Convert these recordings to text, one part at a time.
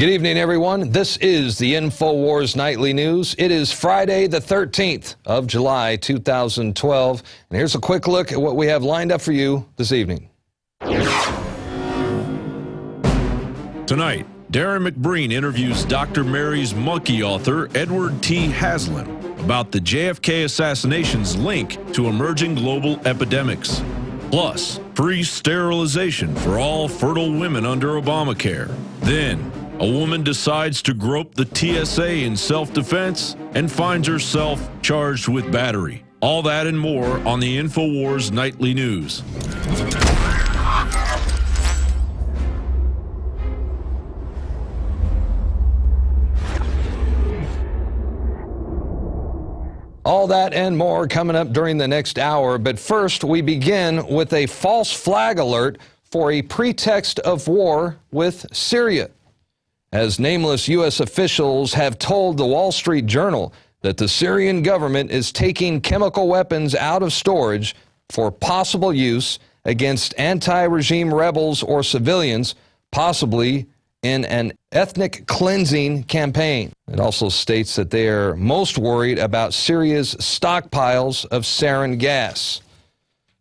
Good evening, everyone. This is the Infowars Nightly News. It is Friday, the 13th of July, 2012. And here's a quick look at what we have lined up for you this evening. Tonight, Darrin McBreen interviews Dr. Mary's monkey author, Edward T. Haslam, about the JFK assassination's link to emerging global epidemics. Plus, free sterilization for all fertile women under Obamacare. Then, a woman decides to grope the TSA in self-defense and finds herself charged with battery. All that and more on the Infowars Nightly News. All that and more coming up during the next hour. But first, we begin with a false flag alert for a pretext of war with Syria, as nameless U.S. officials have told the Wall Street Journal that the Syrian government is taking chemical weapons out of storage for possible use against anti-regime rebels or civilians, possibly in an ethnic cleansing campaign. It also states that they are most worried about Syria's stockpiles of sarin gas.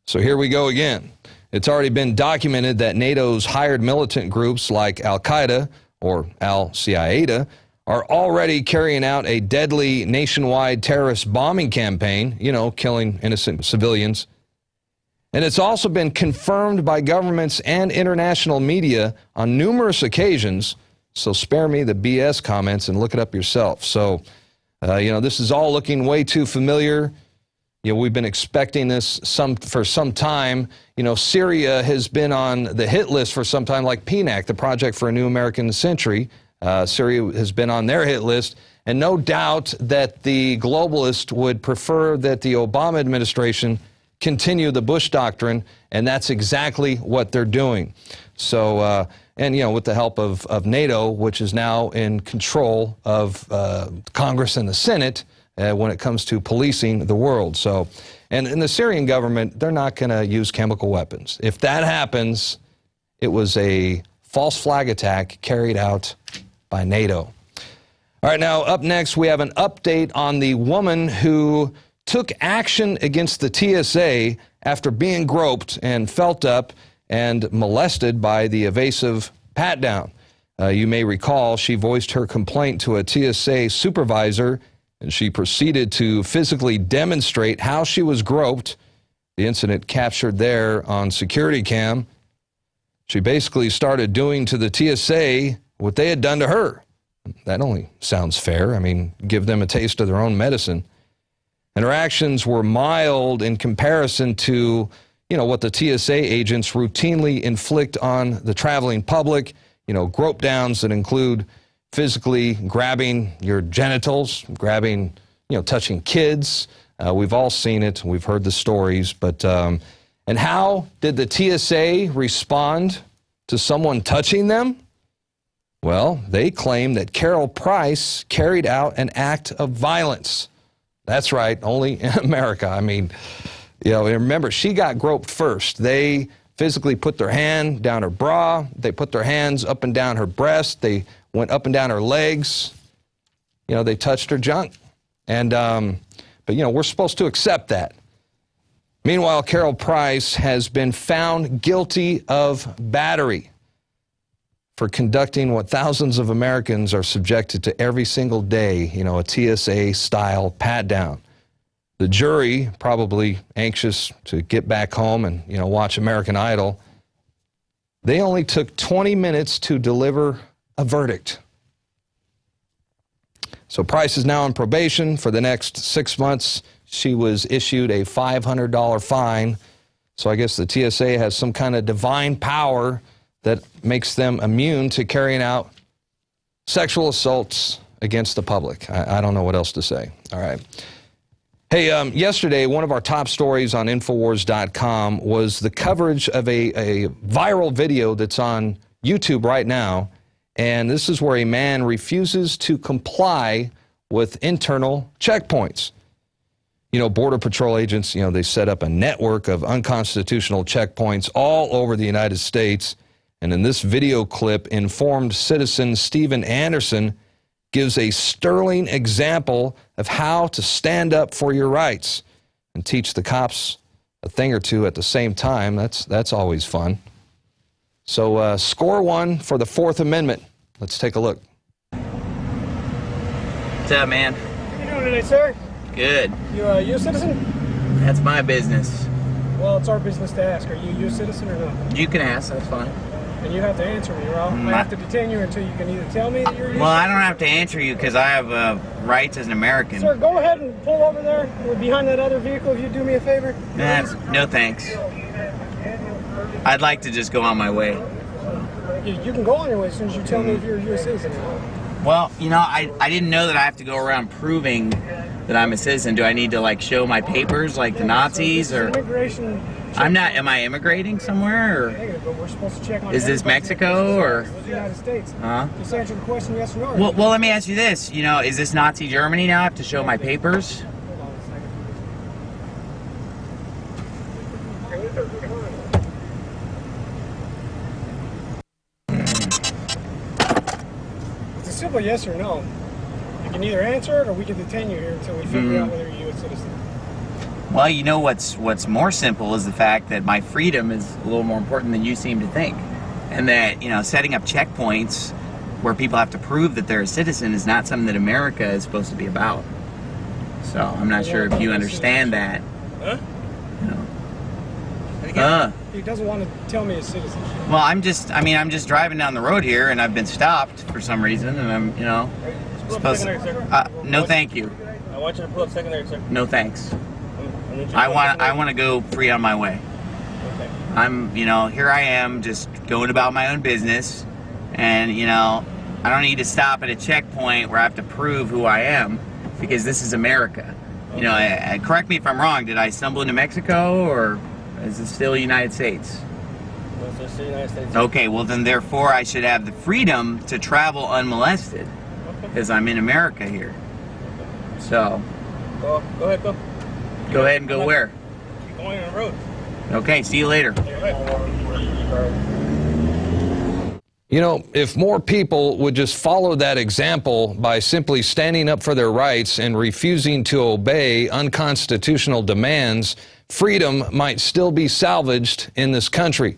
So here we go again. It's already been documented that NATO's hired militant groups like Al-Qaeda or Al-Qaeda are already carrying out a deadly nationwide terrorist bombing campaign, killing innocent civilians. And it's also been confirmed by governments and international media on numerous occasions, so spare me the BS comments and look it up yourself. So, this is all looking way too familiar. We've been expecting this for some time. Syria has been on the hit list for some time, like enact, the Project for a New American Century. Syria has been on their hit list, and no doubt that the globalists would prefer that the Obama administration continue the Bush doctrine, and that's exactly what they're doing. So, with the help of NATO, which is now in control of Congress and the Senate, when it comes to policing the world. So, and in the Syrian government, they're not going to use chemical weapons. If that happens, it was a false flag attack carried out by NATO. All right, now up next, we have an update on the woman who took action against the TSA after being groped and felt up and molested by the evasive pat-down. You may recall she voiced her complaint to a TSA supervisor, and she proceeded to physically demonstrate how she was groped. The incident captured there on security cam. She basically started doing to the TSA what they had done to her. That only sounds fair. I mean, give them a taste of their own medicine. And her actions were mild in comparison to, what the TSA agents routinely inflict on the traveling public, grope downs that include physically grabbing your genitals, grabbing, touching kids. We've all seen it. We've heard the stories. But and how did the TSA respond to someone touching them? Well, they claim that Carol Price carried out an act of violence. That's right, only in America. I mean, remember, she got groped first. They physically put their hand down her bra. They put their hands up and down her breast. They went up and down her legs. They touched her junk. And, but we're supposed to accept that. Meanwhile, Carol Price has been found guilty of battery for conducting what thousands of Americans are subjected to every single day, a TSA-style pat-down. The jury, probably anxious to get back home and, watch American Idol, they only took 20 minutes to deliver a verdict. So Price is now on probation for the next 6 months. She was issued a $500 fine. So I guess the TSA has some kind of divine power that makes them immune to carrying out sexual assaults against the public. I don't know what else to say. All right. Hey, yesterday, one of our top stories on Infowars.com was the coverage of a viral video that's on YouTube right now. And this is where a man refuses to comply with internal checkpoints. Border Patrol agents, they set up a network of unconstitutional checkpoints all over the United States. And in this video clip, informed citizen Steven Anderson gives a sterling example of how to stand up for your rights and teach the cops a thing or two at the same time. That's always fun. So score one for the Fourth Amendment. Let's take a look. What's up, man? How you doing today, sir? Good. You a U.S. citizen? That's my business. Well, it's our business to ask. Are you a U.S. citizen or not? You can ask, that's fine. And you have to answer me, or I have to detain you until you can either tell me that you're a U.S. Well, I don't have to answer you because I have rights as an American. Sir, go ahead and pull over there. We're behind that other vehicle if you do me a favor. No thanks. I'd like to just go on my way. You can go on your way as soon as you tell me if you're a U.S. citizen. Well, you know, I didn't know that I have to go around proving that I'm a citizen. Do I need to, like, show my papers like the Nazis, or... Immigration. I'm not... Am I immigrating somewhere, or... Negative, but we're supposed to check on... Is this Mexico, or... The United States. Huh? Just answer the question yes or no. Well, let me ask you this. You know, is this Nazi Germany now? I have to show my papers? Hold on a second. It's a simple yes or no. You can either answer it or we can detain you here until we figure out whether you're a U.S. citizen. Well, you know what's more simple is the fact that my freedom is a little more important than you seem to think. And that, you know, setting up checkpoints where people have to prove that they're a citizen is not something that America is supposed to be about. So I'm not sure if you understand that. Huh? You know. He doesn't want to tell me his citizenship. Well, I'm just driving down the road here and I've been stopped for some reason, and I'm, you know, supposed to, no thank you. I want you to pull up secondary, sir. No thanks. I want to go free on my way. Okay. I'm, you know, here I am just going about my own business, and, you know, I don't need to stop at a checkpoint where I have to prove who I am, because this is America. You know, correct me if I'm wrong, did I stumble into Mexico, or is it still the United States? Well, it's the United States. Okay, well then therefore I should have the freedom to travel unmolested, because I'm in America here. So, Go ahead, go. go ahead and go where? Keep going on the road. Okay, see you later. You know, if more people would just follow that example by simply standing up for their rights and refusing to obey unconstitutional demands, freedom might still be salvaged in this country.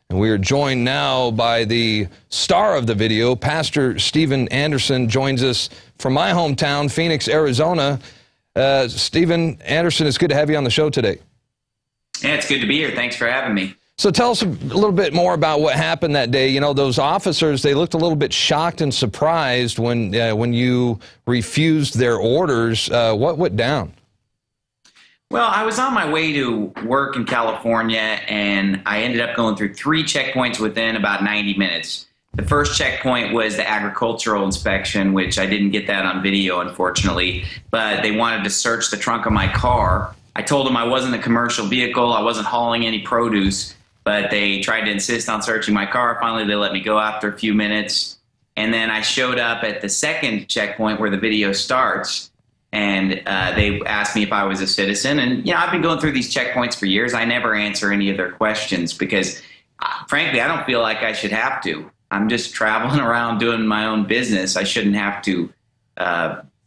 And we are joined now by the star of the video. Pastor Steven Anderson joins us from my hometown, Phoenix, Arizona. Steven Anderson, it's good to have you on the show today. Yeah, it's good to be here. Thanks for having me. So tell us a little bit more about what happened that day. You know, those officers, they looked a little bit shocked and surprised when you refused their orders. What went down? Well, I was on my way to work in California, and I ended up going through 3 checkpoints within about 90 minutes. The first checkpoint was the agricultural inspection, which I didn't get that on video, unfortunately, but they wanted to search the trunk of my car. I told them I wasn't a commercial vehicle, I wasn't hauling any produce, but they tried to insist on searching my car. Finally, they let me go after a few minutes, and then I showed up at the second checkpoint where the video starts. And they asked me if I was a citizen. And, you know, I've been going through these checkpoints for years. I never answer any of their questions because, frankly, I don't feel like I should have to. I'm just traveling around doing my own business. I shouldn't have to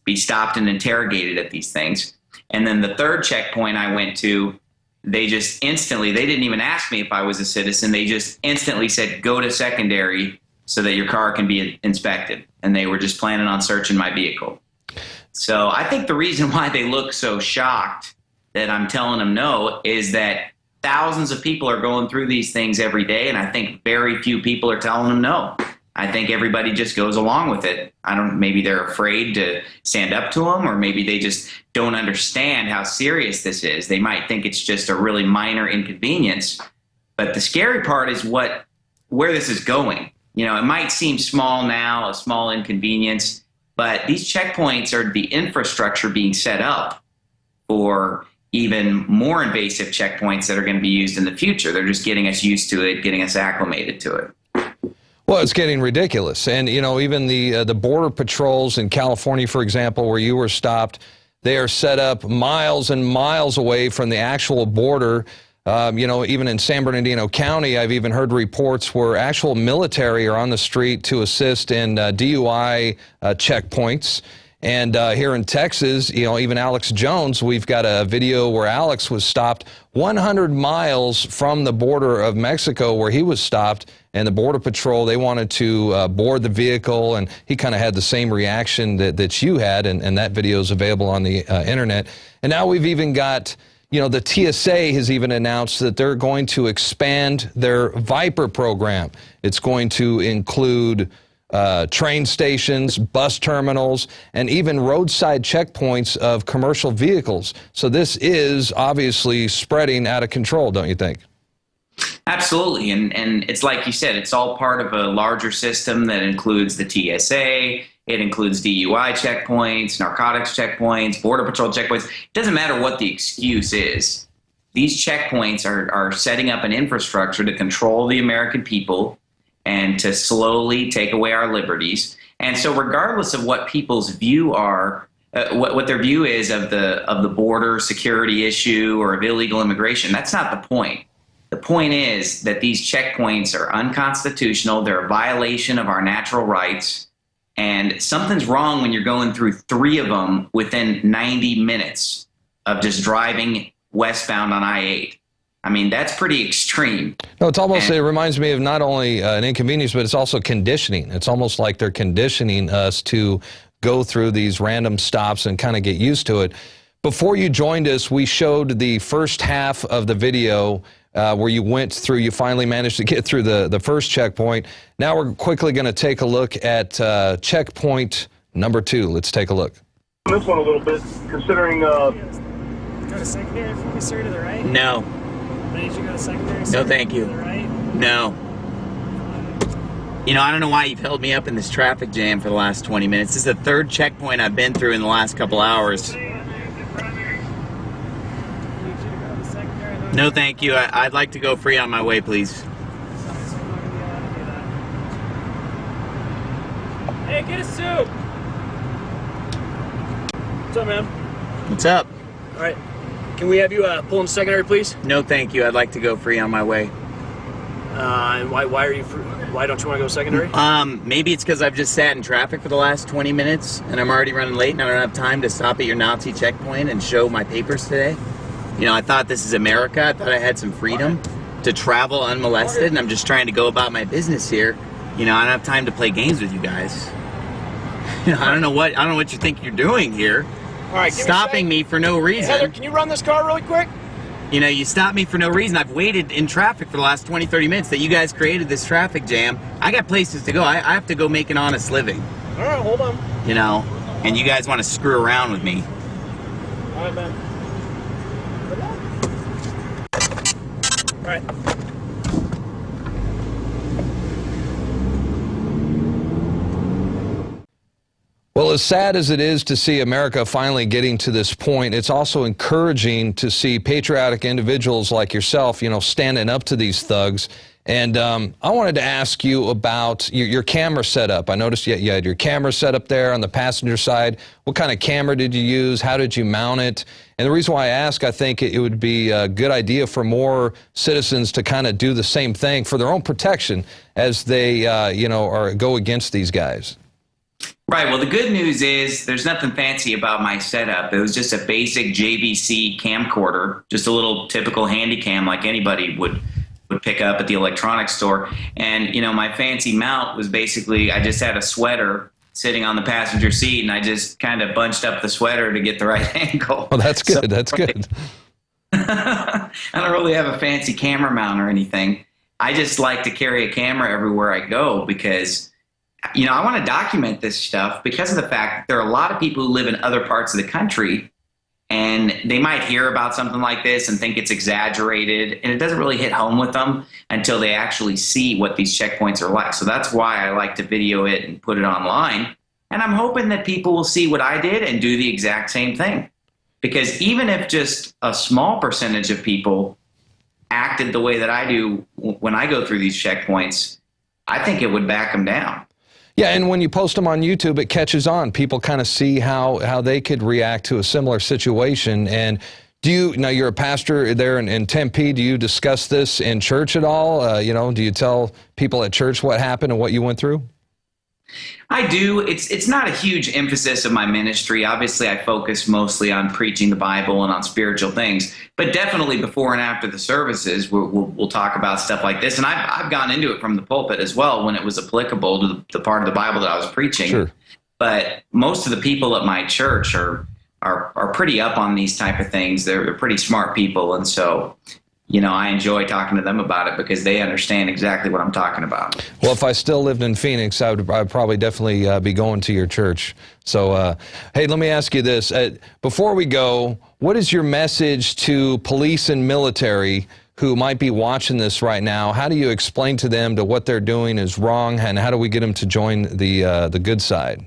be stopped and interrogated at these things. And then the third checkpoint I went to, they just instantly, they didn't even ask me if I was a citizen. They just instantly said, go to secondary so that your car can be inspected. And they were just planning on searching my vehicle. So I think the reason why they look so shocked that I'm telling them no is that thousands of people are going through these things every day, and I think very few people are telling them no. I think everybody just goes along with it. Maybe they're afraid to stand up to them, or maybe they just don't understand how serious this is. They might think it's just a really minor inconvenience, but the scary part is where this is going. You know, it might seem small now, a small inconvenience, but these checkpoints are the infrastructure being set up for even more invasive checkpoints that are going to be used in the future. They're just getting us used to it, getting us acclimated to it. Well, it's getting ridiculous. And, you know, even the border patrols in California, for example, where you were stopped, they are set up miles and miles away from the actual border. You know, even in San Bernardino County, I've even heard reports where actual military are on the street to assist in DUI checkpoints. And here in Texas, you know, even Alex Jones, we've got a video where Alex was stopped 100 miles from the border of Mexico where he was stopped, and the Border Patrol, they wanted to board the vehicle, and he kind of had the same reaction that you had, and that video is available on the internet. And now we've even got, you know, the TSA has even announced that they're going to expand their Viper program. It's going to include train stations, bus terminals, and even roadside checkpoints of commercial vehicles. So this is obviously spreading out of control, don't you think? Absolutely. And it's like you said, it's all part of a larger system that includes the TSA. It includes DUI checkpoints, narcotics checkpoints, Border Patrol checkpoints. It doesn't matter what the excuse is. These checkpoints are setting up an infrastructure to control the American people and to slowly take away our liberties. And so regardless of what people's view are, what their view is of the border security issue or of illegal immigration, that's not the point. The point is that these checkpoints are unconstitutional. They're a violation of our natural rights. And something's wrong when you're going through 3 of them within 90 minutes of just driving westbound on I-8. I mean, that's pretty extreme. No, it's almost, it reminds me of not only an inconvenience, but it's also conditioning. It's almost like they're conditioning us to go through these random stops and kind of get used to it. Before you joined us, we showed the first half of the video where you went through, you finally managed to get through the first checkpoint. Now we're quickly going to take a look at checkpoint number 2. Let's take a look. This one a little bit, considering... Go to secondary for me, sir, to the right? No. I need you to go to secondary, No, thank you. to the right? No. You know, I don't know why you've held me up in this traffic jam for the last 20 minutes. This is the 3rd checkpoint I've been through in the last couple hours. No, thank you. I'd like to go free on my way, please. Hey, get a soup! What's up, man? What's up? All right. Can we have you pull in secondary, please? No, thank you. I'd like to go free on my way. And why are you free? Why don't you want to go secondary? Maybe it's because I've just sat in traffic for the last 20 minutes and I'm already running late and I don't have time to stop at your Nazi checkpoint and show my papers today. You know, I thought this is America. I thought I had some freedom to travel unmolested, and I'm just trying to go about my business here. You know, I don't have time to play games with you guys. You know, I don't know what you think you're doing here. All right, stopping me for no reason. Heather, can you run this car really quick? You know, you stopped me for no reason. I've waited in traffic for the last 20, 30 minutes that you guys created this traffic jam. I got places to go. I have to go make an honest living. All right, hold on. You know, and you guys want to screw around with me. All right, man. All right. Well, as sad as it is to see America finally getting to this point, it's also encouraging to see patriotic individuals like yourself, you know, standing up to these thugs. And I wanted to ask you about your camera setup. I noticed you had your camera set up there on the passenger side. What kind of camera did you use? How did you mount it? And the reason why I ask, I think it would be a good idea for more citizens to kind of do the same thing for their own protection as they, go against these guys. Right. Well, the good news is there's nothing fancy about my setup. It was just a basic JVC camcorder, just a little typical handy cam like anybody would pick up at the electronics store. And, you know, my fancy mount was basically I just had a sweater sitting on the passenger seat, and I just kind of bunched up the sweater to get the right angle. Well, that's good. That's good. I don't really have a fancy camera mount or anything. I just like to carry a camera everywhere I go because, you know, I want to document this stuff because of the fact that there are a lot of people who live in other parts of the country and they might hear about something like this and think it's exaggerated, and it doesn't really hit home with them until they actually see what these checkpoints are like. So that's why I like to video it and put it online. And I'm hoping that people will see what I did and do the exact same thing. Because even if just a small percentage of people acted the way that I do when I go through these checkpoints, I think it would back them down. Yeah, and when you post them on YouTube, it catches on. People kind of see how they could react to a similar situation. And Do you, now you're a pastor there in Tempe, do you discuss this in church at all? You know, do you tell people at church what happened and what you went through? I do. It's not a huge emphasis of my ministry. Obviously, I focus mostly on preaching the Bible and on spiritual things. But definitely before and after the services, we'll talk about stuff like this. And I've gone into it from the pulpit as well when it was applicable to the part of the Bible that I was preaching. Sure. But most of the people at my church are pretty up on these type of things. They're pretty smart people. And so, you know, I enjoy talking to them about it because they understand exactly what I'm talking about. Well, if I still lived in Phoenix, I'd probably definitely be going to your church. So, hey, let me ask you this. Before we go, what is your message to police and military who might be watching this right now? How do you explain to them that what they're doing is wrong, and how do we get them to join the good side?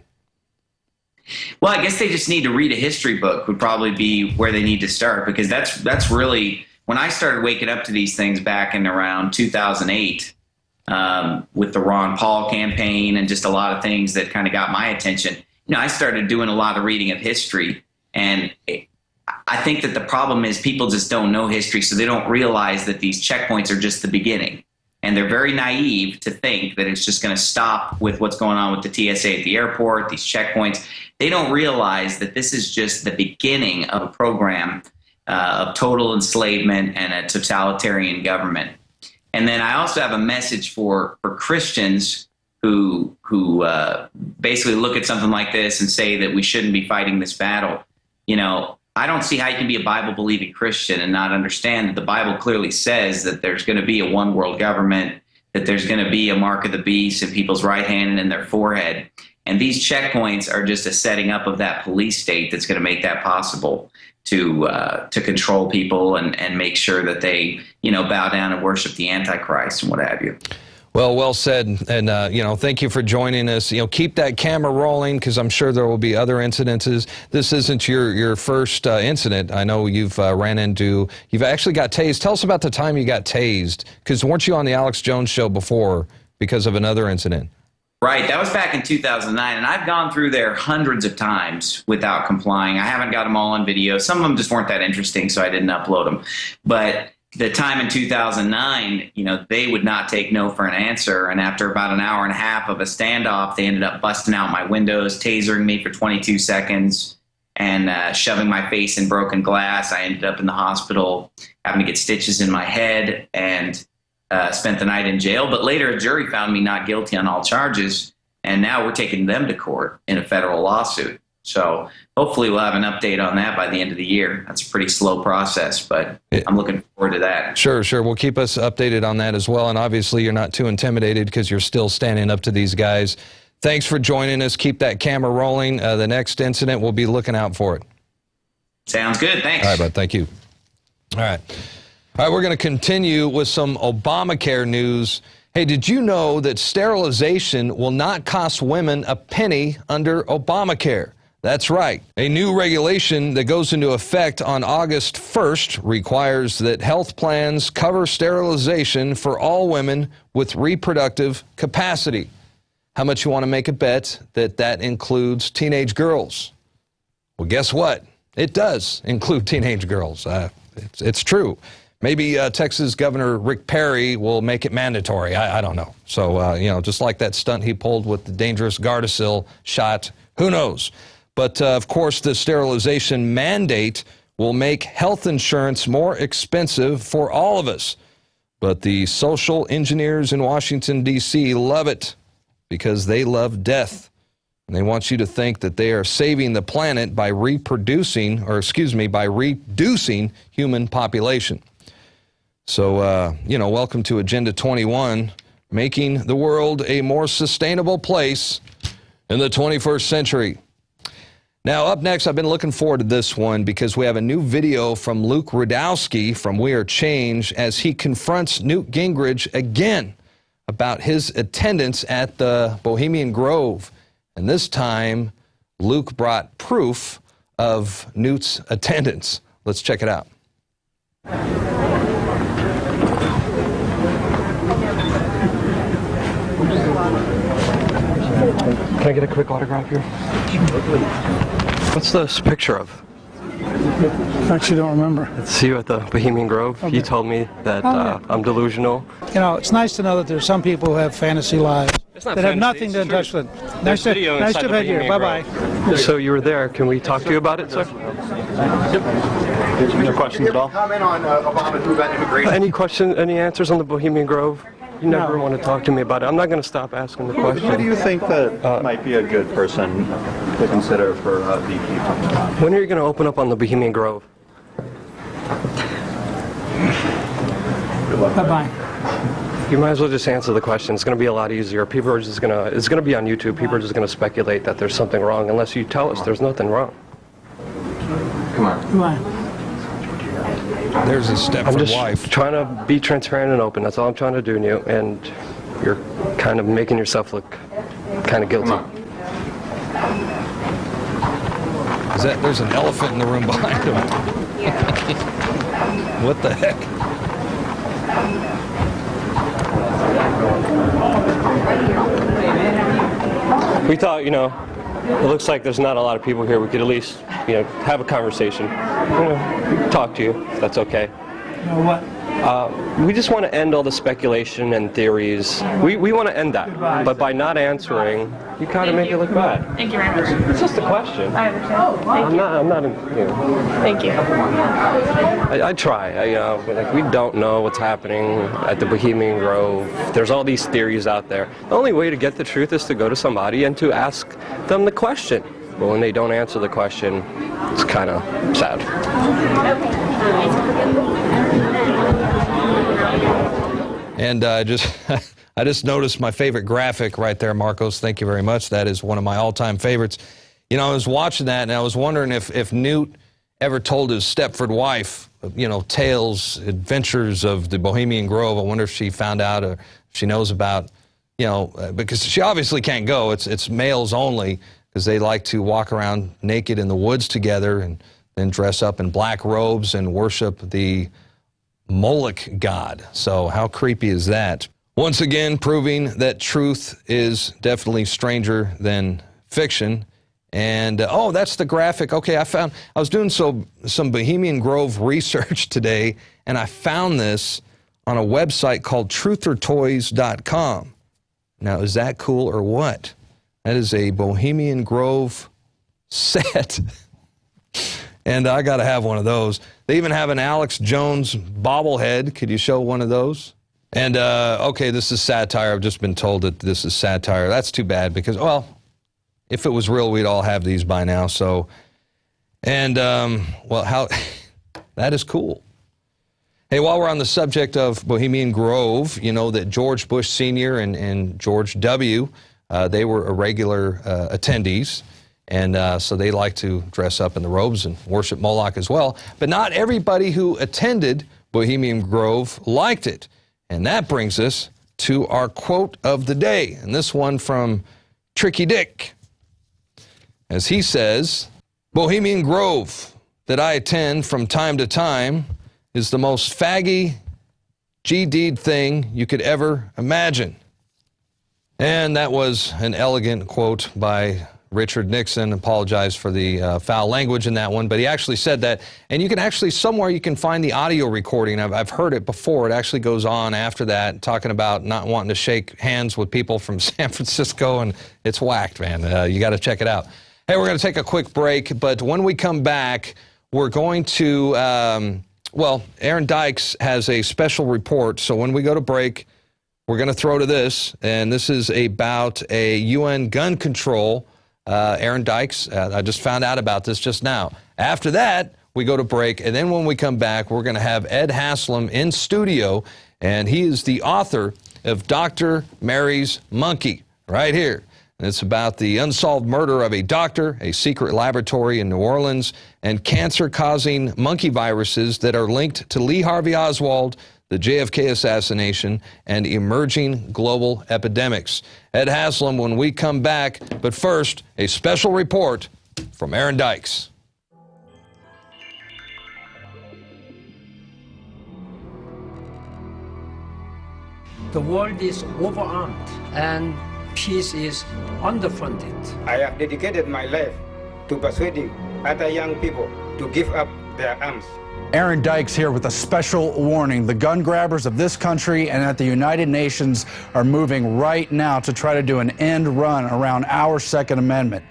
Well, I guess they just need to read a history book would probably be where they need to start, because that's really, when I started waking up to these things back in around 2008 with the Ron Paul campaign and just a lot of things that kind of got my attention, you know, I started doing a lot of reading of history. And I think that the problem is people just don't know history, so they don't realize that these checkpoints are just the beginning. And they're very naive to think that it's just going to stop with what's going on with the TSA at the airport, these checkpoints. They don't realize that this is just the beginning of a program of total enslavement and a totalitarian government. And then I also have a message for Christians who basically look at something like this and say that we shouldn't be fighting this battle. You know, I don't see how you can be a Bible-believing Christian and not understand that the Bible clearly says that there's going to be a one-world government, that there's going to be a mark of the beast in people's right hand and in their forehead. And these checkpoints are just a setting up of that police state that's going to make that possible to control people and make sure that they, you know, bow down and worship the Antichrist and what have you. Well said, and you know, thank you for joining us. You know, keep that camera rolling, because I'm sure there will be other incidences. This isn't your first incident. I know you've you've actually got tased. Tell us about the time you got tased, because weren't you on the Alex Jones show before because of another incident? Right, that was back in 2009, and I've gone through there hundreds of times without complying. I haven't got them all on video. Some of them just weren't that interesting, so I didn't upload them. But the time in 2009, you know, they would not take no for an answer. And after about an hour and a half of a standoff, they ended up busting out my windows, tasering me for 22 seconds, and shoving my face in broken glass. I ended up in the hospital having to get stitches in my head and spent the night in jail. But later, a jury found me not guilty on all charges. And now we're taking them to court in a federal lawsuit. So hopefully we'll have an update on that by the end of the year. That's a pretty slow process, but I'm looking forward to that. Sure. We'll keep us updated on that as well. And obviously you're not too intimidated because you're still standing up to these guys. Thanks for joining us. Keep that camera rolling. The next incident, we'll be looking out for it. Sounds good. Thanks. All right, bud. Thank you. All right, we're going to continue with some Obamacare news. Hey, did you know that sterilization will not cost women a penny under Obamacare? That's right. A new regulation that goes into effect on August 1st requires that health plans cover sterilization for all women with reproductive capacity. How much you want to make a bet that includes teenage girls? Well, guess what? It does include teenage girls. It's true. Maybe Texas Governor Rick Perry will make it mandatory. I don't know. So, you know, just like that stunt he pulled with the dangerous Gardasil shot, who knows? But, of course, the sterilization mandate will make health insurance more expensive for all of us. But the social engineers in Washington, D.C. love it because they love death. And they want you to think that they are saving the planet by reducing human population. So, you know, welcome to Agenda 21, making the world a more sustainable place in the 21st century. Now, up next, I've been looking forward to this one because we have a new video from Luke Rudkowski from We Are Change as he confronts Newt Gingrich again about his attendance at the Bohemian Grove. And this time, Luke brought proof of Newt's attendance. Let's check it out. Can I get a quick autograph here? What's this picture of? Actually, don't remember. See you at the Bohemian Grove. Okay. You told me that I'm delusional. You know, it's nice to know that there's some people who have fantasy lives that have nothing to touch with. Nice to have had you here. Bye-bye. So you were there. Can we talk to you about it, sir? Any questions at all? Comment on Obama's move on immigration? Any questions, any answers on the Bohemian Grove? You never want to talk to me about it. I'm not going to stop asking the question. Who do you think that might be a good person to consider for VP? When are you going to open up on the Bohemian Grove? Bye-bye. You might as well just answer the question. It's going to be a lot easier. People are just going to, it's going to be on YouTube. People are just going to speculate that there's something wrong unless you tell us there's nothing wrong. Come on. Bye-bye. There's a Stepford I'm just wife. trying to be transparent and open. That's all I'm trying to do, and you're kind of making yourself look kind of guilty. Is that there's an elephant in the room behind him? What the heck? We thought, you know, it looks like there's not a lot of people here. We could at least, you know, have a conversation. You know, talk to you, if that's okay. You know what? We just want to end all the speculation and theories. We want to end that. But by not answering, you kind of make it look bad. Thank you very much. It's just a question. I understand. Thank you. I'm not, you know. Thank you. I try. Like, we don't know what's happening at the Bohemian Grove. There's all these theories out there. The only way to get the truth is to go to somebody and to ask them the question. But when they don't answer the question, it's kind of sad. And I just noticed my favorite graphic right there, Marcos. Thank you very much. That is one of my all-time favorites. You know, I was watching that, and I was wondering if Newt ever told his Stepford wife, you know, tales, adventures of the Bohemian Grove. I wonder if she found out or she knows about, you know, because she obviously can't go. It's males only because they like to walk around naked in the woods together and then dress up in black robes and worship the Moloch god. So how creepy is that? Once again, proving that truth is definitely stranger than fiction. And oh, that's the graphic. Okay, I was doing some Bohemian Grove research today, and I found this on a website called truthertoys.com. Now, is that cool or what? That is a Bohemian Grove set. And I got to have one of those. They even have an Alex Jones bobblehead. Could you show one of those? And, okay, this is satire. I've just been told that this is satire. That's too bad because, well, if it was real, we'd all have these by now. So, and, well, how that is cool. Hey, while we're on the subject of Bohemian Grove, you know that George Bush Sr. and George W., they were regular attendees. And so they like to dress up in the robes and worship Moloch as well. But not everybody who attended Bohemian Grove liked it. And that brings us to our quote of the day. And this one from Tricky Dick. As he says, Bohemian Grove that I attend from time to time is the most faggy GD'd thing you could ever imagine. And that was an elegant quote by Richard Nixon. Apologized for the foul language in that one, but he actually said that, and you can actually, somewhere you can find the audio recording. I've heard it before. It actually goes on after that, talking about not wanting to shake hands with people from San Francisco, and it's whacked, man. You got to check it out. Hey, we're going to take a quick break, but when we come back, we're going to, well, Aaron Dykes has a special report, so when we go to break, we're going to throw to this, and this is about a UN gun control. Aaron Dykes, I just found out about this just now. After that, we go to break, and then when we come back, we're going to have Ed Haslam in studio, and he is the author of Dr. Mary's Monkey, right here. And it's about the unsolved murder of a doctor, a secret laboratory in New Orleans, and cancer-causing monkey viruses that are linked to Lee Harvey Oswald, the JFK assassination, and emerging global epidemics. Ed Haslam when we come back, but first, a special report from Aaron Dykes. The world is overarmed and peace is underfunded. I have dedicated my life to persuading other young people to give up their arms. Aaron Dykes here with a special warning. The gun grabbers of this country and at the United Nations are moving right now to try to do an end run around our Second Amendment.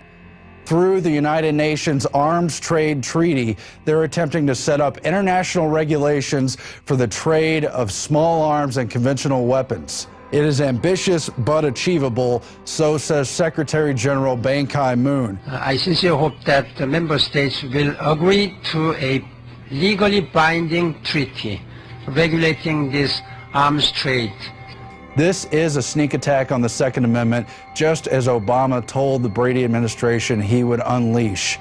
Through the United Nations Arms Trade Treaty, they're attempting to set up international regulations for the trade of small arms and conventional weapons. It is ambitious but achievable, so says Secretary General Ban Ki-moon. I sincerely hope that the member states will agree to a legally binding treaty regulating this arms trade. This is a sneak attack on the Second Amendment, just as Obama told the Brady administration he would unleash.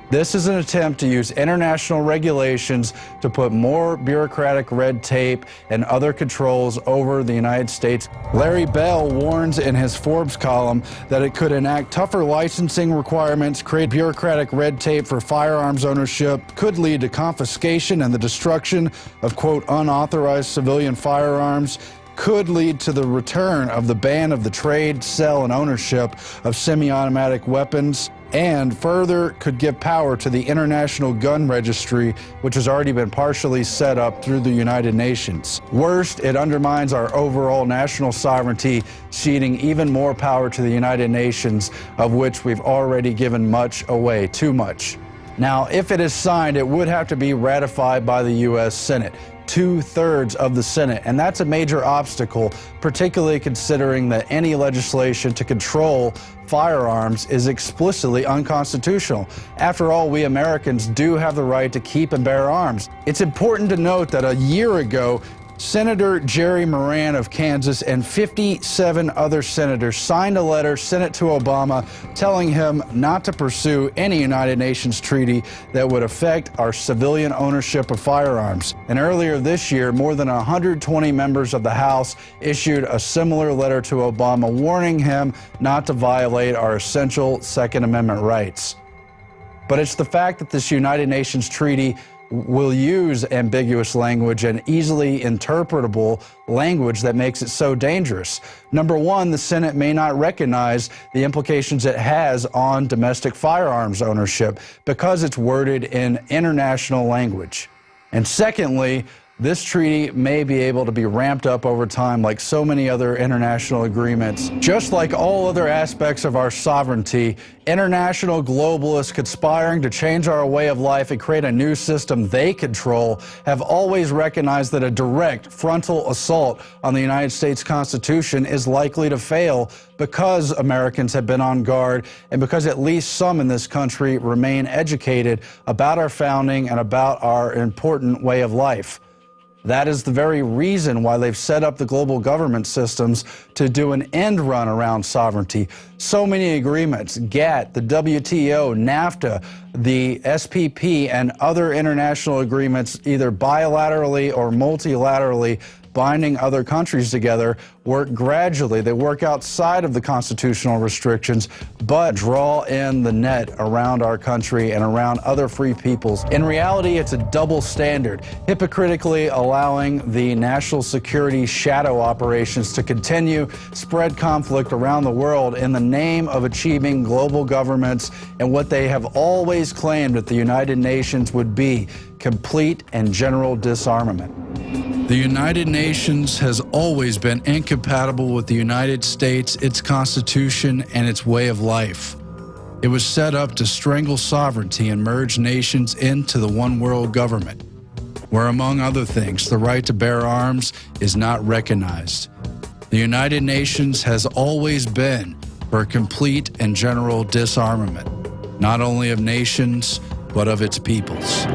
This is an attempt to use international regulations to put more bureaucratic red tape and other controls over the United States. Larry Bell warns in his Forbes column that it could enact tougher licensing requirements, create bureaucratic red tape for firearms ownership, could lead to confiscation and the destruction of, quote, unauthorized civilian firearms, could lead to the return of the ban of the trade, sale, and ownership of semi-automatic weapons, and further could give power to the International Gun Registry, which has already been partially set up through the United Nations. Worst, it undermines our overall national sovereignty, ceding even more power to the United Nations, of which we've already given much away, too much. Now, if it is signed, it would have to be ratified by the U.S. Senate. 2/3 of the Senate, and that's a major obstacle, particularly considering that any legislation to control firearms is explicitly unconstitutional. After all, we Americans do have the right to keep and bear arms. It's important to note that a year ago, Senator Jerry Moran of Kansas and 57 other senators signed a letter sent it to Obama telling him not to pursue any United Nations treaty that would affect our civilian ownership of firearms. And earlier this year, more than 120 members of the House issued a similar letter to Obama warning him not to violate our essential Second Amendment rights. But it's the fact that this United Nations treaty will use ambiguous language and easily interpretable language that makes it so dangerous. Number one, the Senate may not recognize the implications it has on domestic firearms ownership because it's worded in international language. And secondly, this treaty may be able to be ramped up over time like so many other international agreements. Just like all other aspects of our sovereignty, international globalists conspiring to change our way of life and create a new system they control have always recognized that a direct frontal assault on the United States Constitution is likely to fail because Americans have been on guard and because at least some in this country remain educated about our founding and about our important way of life. That is the very reason why they've set up the global government systems to do an end run around sovereignty. So many agreements, GATT, the WTO, NAFTA, the SPP, and other international agreements, either bilaterally or multilaterally, binding other countries together, work gradually. They work outside of the constitutional restrictions, but draw in the net around our country and around other free peoples. In reality, it's a double standard, hypocritically allowing the national security shadow operations to continue, spread conflict around the world in the name of achieving global governments and what they have always claimed that the United Nations would be, complete and general disarmament. The United Nations has always been incompatible with the United States, its Constitution, and its way of life. It was set up to strangle sovereignty and merge nations into the one world government, where, among other things, the right to bear arms is not recognized. The United Nations has always been for complete and general disarmament, not only of nations, but of its peoples.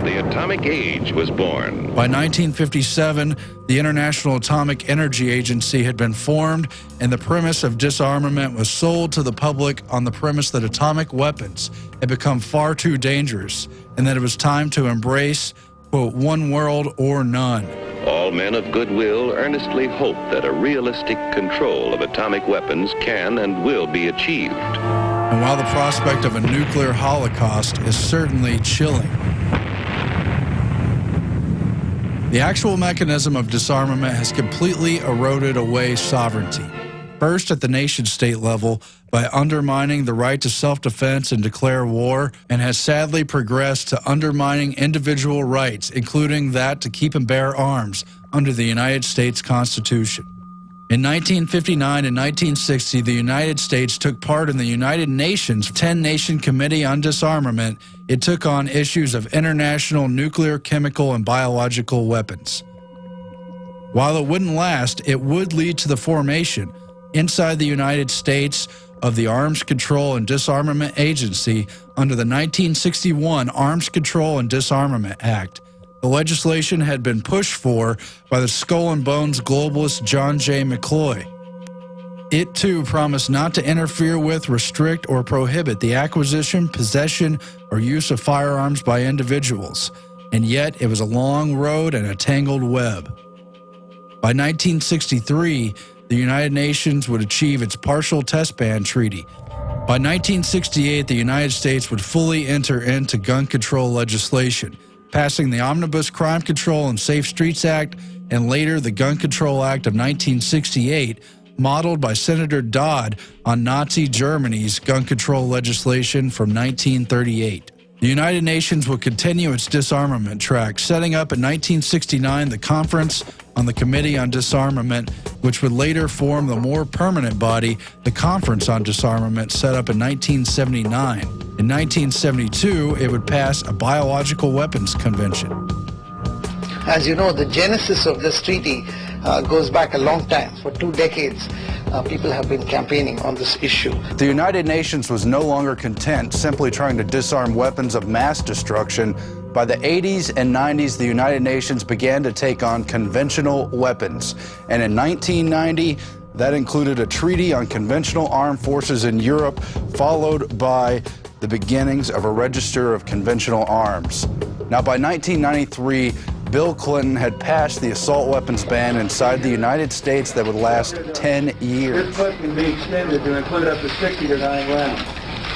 The atomic age was born. By 1957, the International Atomic Energy Agency had been formed, and the premise of disarmament was sold to the public on the premise that atomic weapons had become far too dangerous and that it was time to embrace, quote, one world or none. All men of goodwill earnestly hope that a realistic control of atomic weapons can and will be achieved. And while the prospect of a nuclear holocaust is certainly chilling, the actual mechanism of disarmament has completely eroded away sovereignty. first at the nation-state level by undermining the right to self-defense and declare war, and has sadly progressed to undermining individual rights, including that to keep and bear arms under the United States Constitution. In 1959 and 1960, the United States took part in the United Nations 10-Nation Committee on Disarmament. It took on issues of international nuclear, chemical, and biological weapons. While it wouldn't last, it would lead to the formation inside the United States of the Arms Control and Disarmament Agency under the 1961 Arms Control and Disarmament Act. The legislation had been pushed for by the Skull and Bones globalist John J. McCloy. It, too, promised not to interfere with, restrict, or prohibit the acquisition, possession, or use of firearms by individuals. And yet, it was a long road and a tangled web. By 1963, the United Nations would achieve its partial test ban treaty. By 1968, the United States would fully enter into gun control legislation, passing the Omnibus Crime Control and Safe Streets Act, and later the Gun Control Act of 1968, modeled by Senator Dodd on Nazi Germany's gun control legislation from 1938. The United Nations would continue its disarmament track, setting up in 1969 the Conference on the Committee on Disarmament, which would later form the more permanent body, the Conference on Disarmament, set up in 1979. In 1972, it would pass a Biological Weapons Convention. As you know, the genesis of this treaty goes back a long time. For 2 decades, people have been campaigning on this issue. The United Nations was no longer content simply trying to disarm weapons of mass destruction. By the 80s and 90s, the United Nations began to take on conventional weapons. And in 1990, that included a treaty on conventional armed forces in Europe, followed by the beginnings of a register of conventional arms. Now, by 1993, Bill Clinton had passed the assault weapons ban inside the United States that would last 10 years. This clip can be extended to include up to 60 to 9 rounds.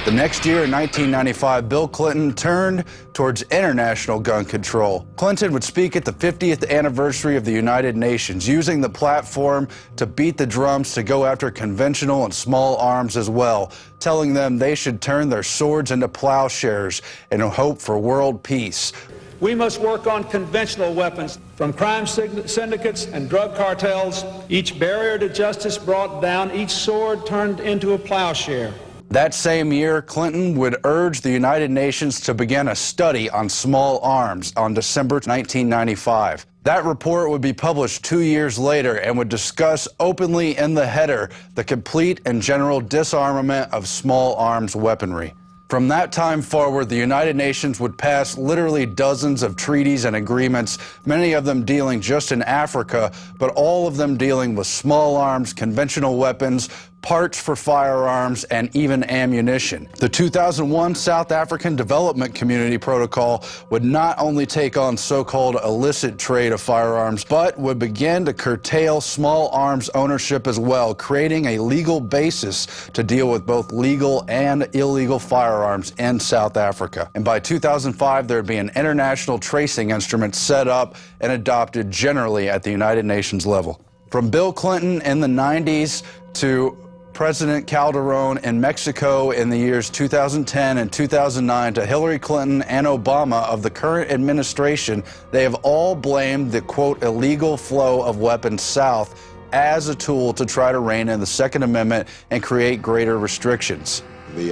The next year, in 1995, Bill Clinton turned towards international gun control. Clinton would speak at the 50th anniversary of the United Nations, using the platform to beat the drums to go after conventional and small arms as well, telling them they should turn their swords into plowshares and hope for world peace. We must work on conventional weapons, from crime syndicates and drug cartels, each barrier to justice brought down, each sword turned into a plowshare. That same year, Clinton would urge the United Nations to begin a study on small arms on December 1995. That report would be published 2 years later and would discuss openly in the header the complete and general disarmament of small arms weaponry. From that time forward, the United Nations would pass literally dozens of treaties and agreements, many of them dealing just in Africa, but all of them dealing with small arms, conventional weapons, parts for firearms, and even ammunition. The 2001 South African Development Community Protocol would not only take on so-called illicit trade of firearms, but would begin to curtail small arms ownership as well, creating a legal basis to deal with both legal and illegal firearms in South Africa. And by 2005, there'd be an international tracing instrument set up and adopted generally at the United Nations level. From Bill Clinton in the 90s to President Calderon in Mexico in the years 2010 and 2009 to Hillary Clinton and Obama of the current administration, they have all blamed the, quote, illegal flow of weapons south as a tool to try to rein in the Second Amendment and create greater restrictions.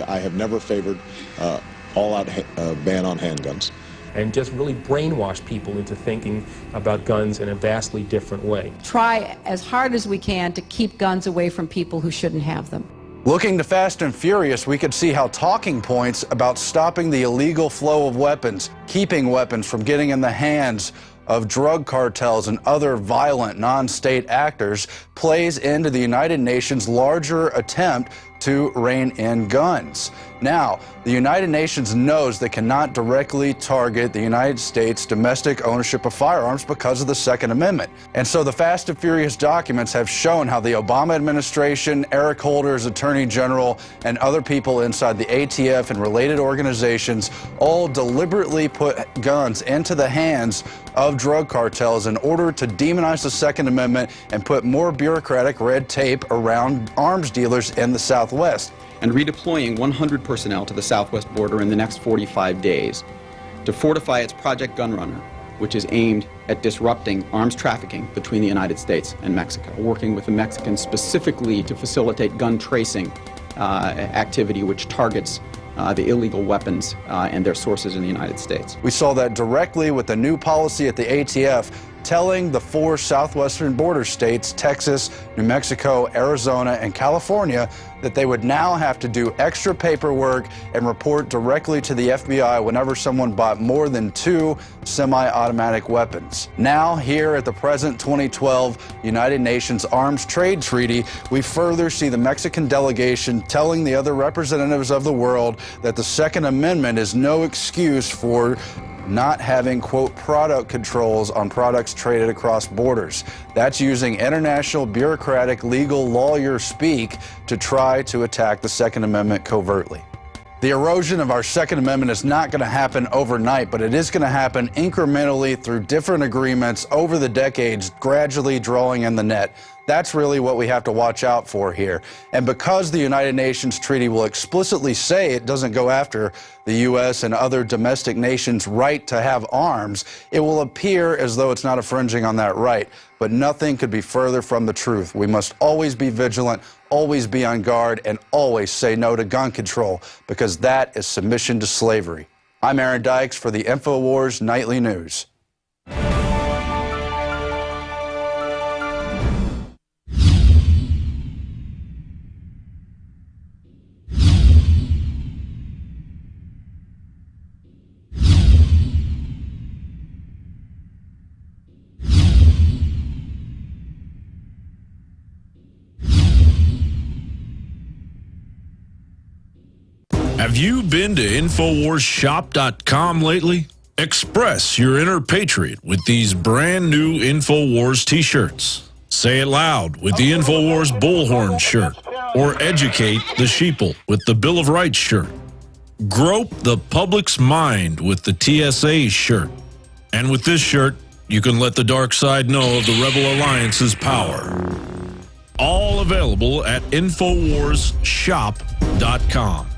I have never favored all-out ban on handguns. And just really brainwash people into thinking about guns in a vastly different way. Try as hard as we can to keep guns away from people who shouldn't have them. Looking to Fast and Furious, we could see how talking points about stopping the illegal flow of weapons, keeping weapons from getting in the hands of drug cartels and other violent non-state actors, plays into the United Nations' larger attempt to rein in guns. Now, the United Nations knows they cannot directly target the United States' domestic ownership of firearms because of the Second Amendment. And so the Fast and Furious documents have shown how the Obama administration, Eric Holder as Attorney General, and other people inside the ATF and related organizations all deliberately put guns into the hands of drug cartels in order to demonize the Second Amendment and put more bureaucratic red tape around arms dealers in the Southwest. And redeploying 100 personnel to the southwest border in the next 45 days to fortify its Project Gunrunner, which is aimed at disrupting arms trafficking between the United States and Mexico, working with the Mexicans specifically to facilitate gun tracing activity which targets the illegal weapons and their sources in the United States. We saw that directly with the new policy at the ATF telling the 4 southwestern border states, Texas, New Mexico, Arizona, and California, that they would now have to do extra paperwork and report directly to the FBI whenever someone bought more than 2 semi-automatic weapons. Now, here at the present 2012 United Nations Arms Trade Treaty, we further see the Mexican delegation telling the other representatives of the world that the Second Amendment is no excuse for not having, quote, product controls on products traded across borders. That's using international bureaucratic legal lawyer speak to try to attack the Second Amendment covertly. The erosion of our Second Amendment is not going to happen overnight, but it is going to happen incrementally through different agreements over the decades, gradually drawing in the net. That's really what we have to watch out for here. And because the United Nations Treaty will explicitly say it doesn't go after the U.S. and other domestic nations' right to have arms, it will appear as though it's not infringing on that right. But nothing could be further from the truth. We must always be vigilant, always be on guard, and always say no to gun control, because that is submission to slavery. I'm Aaron Dykes for the Infowars Nightly News. Have you been to InfoWarsShop.com lately? Express your inner patriot with these brand new InfoWars t-shirts. Say it loud with the InfoWars Bullhorn shirt, or educate the sheeple with the Bill of Rights shirt. Grope the public's mind with the TSA shirt. And with this shirt, you can let the dark side know of the Rebel Alliance's power. All available at InfoWarsShop.com.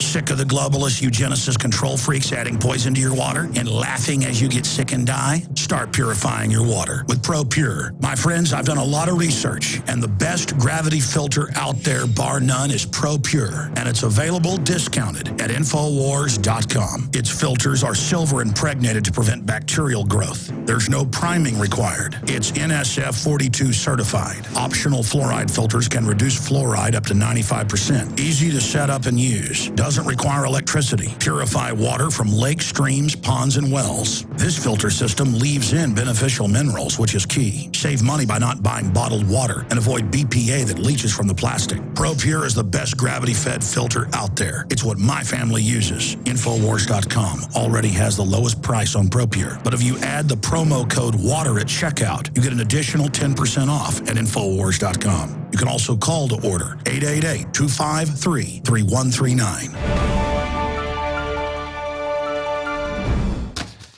Sick of the globalist eugenicist control freaks adding poison to your water and laughing as you get sick and die? Start purifying your water with ProPure. My friends, I've done a lot of research, and the best gravity filter out there, bar none, is ProPure, and it's available discounted at Infowars.com. Its filters are silver impregnated to prevent bacterial growth. There's no priming required. It's NSF 42 certified. Optional fluoride filters can reduce fluoride up to 95%. Easy to set up and use. Doesn't require electricity. Purify water from lakes, streams, ponds, and wells. This filter system leaves in beneficial minerals, which is key. Save money by not buying bottled water and avoid BPA that leaches from the plastic. ProPure is the best gravity-fed filter out there. It's what my family uses. Infowars.com already has the lowest price on ProPure. But if you add the promo code WATER at checkout, you get an additional 10% off at Infowars.com. You can also call to order 888-253-3139.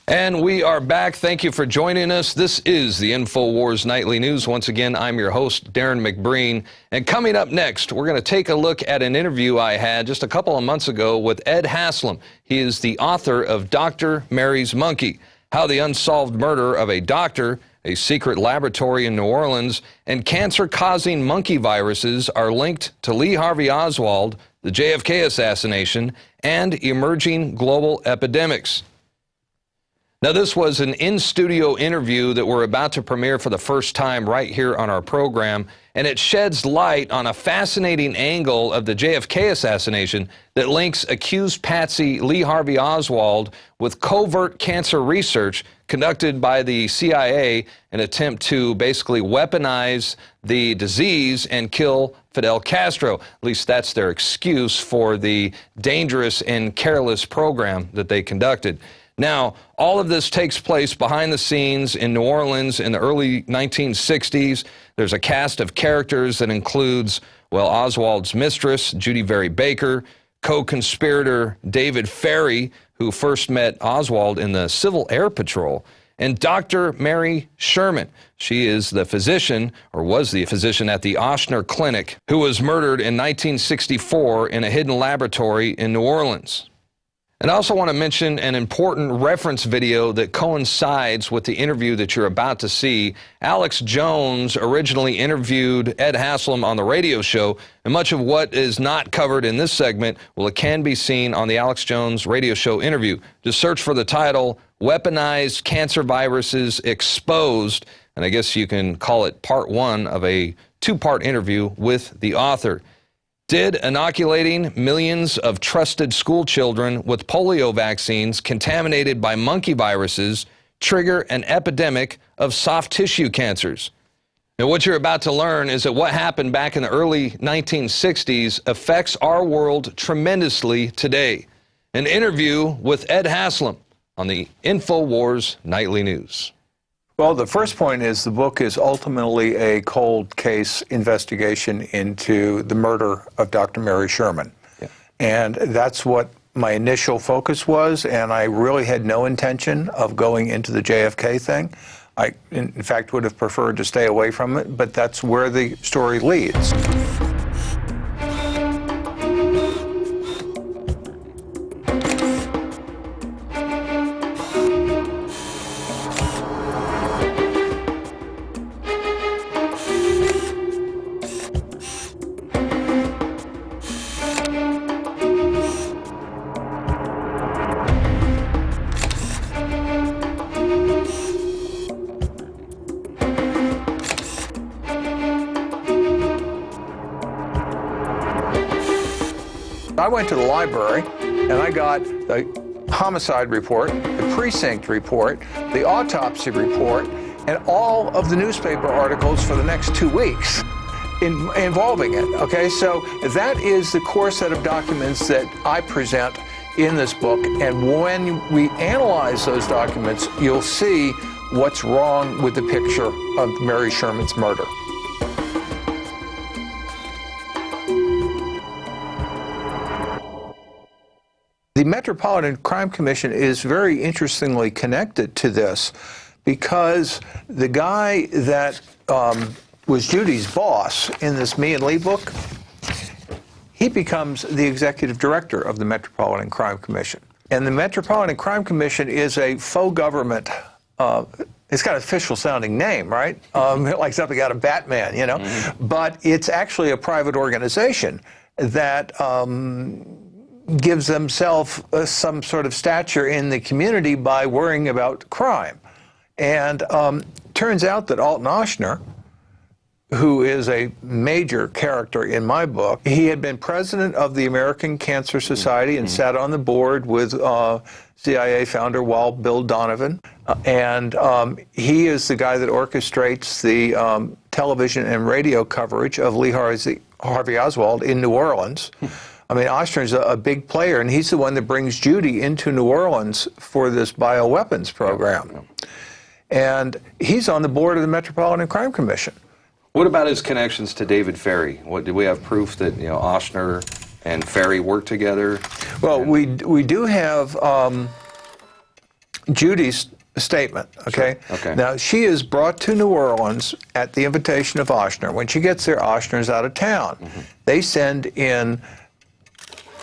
And we are back. Thank you for joining us. This is the InfoWars Nightly News. Once again, I'm your host, Darrin McBreen. And coming up next, we're going to take a look at an interview I had just a couple of months ago with Ed Haslam. He is the author of Dr. Mary's Monkey, How the Unsolved Murder of a Doctor, a Secret Laboratory in New Orleans, and cancer-causing monkey viruses are linked to Lee Harvey Oswald, the JFK assassination, and emerging global epidemics. Now, this was an in-studio interview that we're about to premiere for the first time right here on our program, and it sheds light on a fascinating angle of the JFK assassination that links accused patsy Lee Harvey Oswald with covert cancer research conducted by the CIA in an attempt to basically weaponize the disease and kill Fidel Castro. At least that's their excuse for the dangerous and careless program that they conducted. Now, all of this takes place behind the scenes in New Orleans in the early 1960s. There's a cast of characters that includes, well, Oswald's mistress, Judy Very Baker, co-conspirator David Ferry, who first met Oswald in the Civil Air Patrol, and Dr. Mary Sherman. She is the physician, or was the physician at the Ochsner Clinic, who was murdered in 1964 in a hidden laboratory in New Orleans. And I also want to mention an important reference video that coincides with the interview that you're about to see. Alex Jones originally interviewed Ed Haslam on the radio show, and much of what is not covered in this segment, well, it can be seen on the Alex Jones radio show interview. Just search for the title, Weaponized Cancer Viruses Exposed, and I guess you can call it part one of a two-part interview with the author. Did inoculating millions of trusted school children with polio vaccines contaminated by monkey viruses trigger an epidemic of soft tissue cancers? Now, what you're about to learn is that what happened back in the early 1960s affects our world tremendously today. An interview with Ed Haslam on the Infowars Nightly News. Well, the first point is the book is ultimately a cold case investigation into the murder of Dr. Mary Sherman. Yeah. And that's what my initial focus was, and I really had no intention of going into the JFK thing. I, in fact, would have preferred to stay away from it, but that's where the story leads. I went to the library and I got the homicide report, the precinct report, the autopsy report, and all of the newspaper articles for the next 2 weeks involving it. Okay, so that is the core set of documents that I present in this book, and when we analyze those documents, you'll see what's wrong with the picture of Mary Sherman's murder. The Metropolitan Crime Commission is very interestingly connected to this because the guy that was Judy's boss in this Me and Lee book, he becomes the executive director of the Metropolitan Crime Commission. And the Metropolitan Crime Commission is a faux government, it's got an official sounding name, right? Like something out of Batman, you know? Mm-hmm. But it's actually a private organization that gives themselves some sort of stature in the community by worrying about crime. And turns out that Alton Ochsner, who is a major character in my book, he had been president of the American Cancer Society and sat on the board with CIA founder Wild Bill Donovan. And he is the guy that orchestrates the television and radio coverage of Lee Harvey Oswald in New Orleans. I mean, Ochsner's a big player, and he's the one that brings Judy into New Orleans for this bioweapons program. And he's on the board of the Metropolitan Crime Commission. What about his connections to David Ferry? Do we have proof that Ochsner and Ferry worked together? Well, we do have Judy's statement, okay? Sure. Okay. Now, she is brought to New Orleans at the invitation of Ochsner. When she gets there, Ochsner's out of town. Mm-hmm. They send in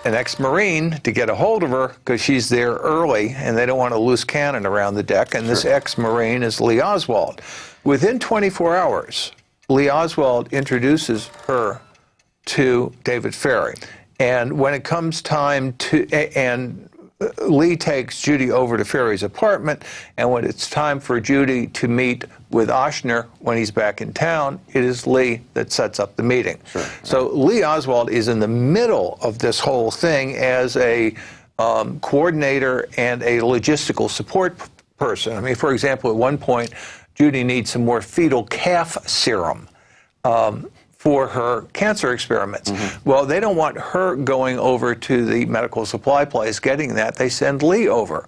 an ex-Marine to get a hold of her because she's there early and they don't want a loose cannon around the deck, and this ex-Marine is Lee Oswald. Within 24 hours, Lee Oswald introduces her to David Ferry. And when it comes time to, and Lee takes Judy over to Ferry's apartment, and when it's time for Judy to meet with Ochsner when he's back in town, it is Lee that sets up the meeting. Sure. So Lee Oswald is in the middle of this whole thing as a coordinator and a logistical support person. I mean, for example, at one point, Judy needs some more fetal calf serum for her cancer experiments. Well, they don't want her going over to the medical supply place getting that. They send Lee over.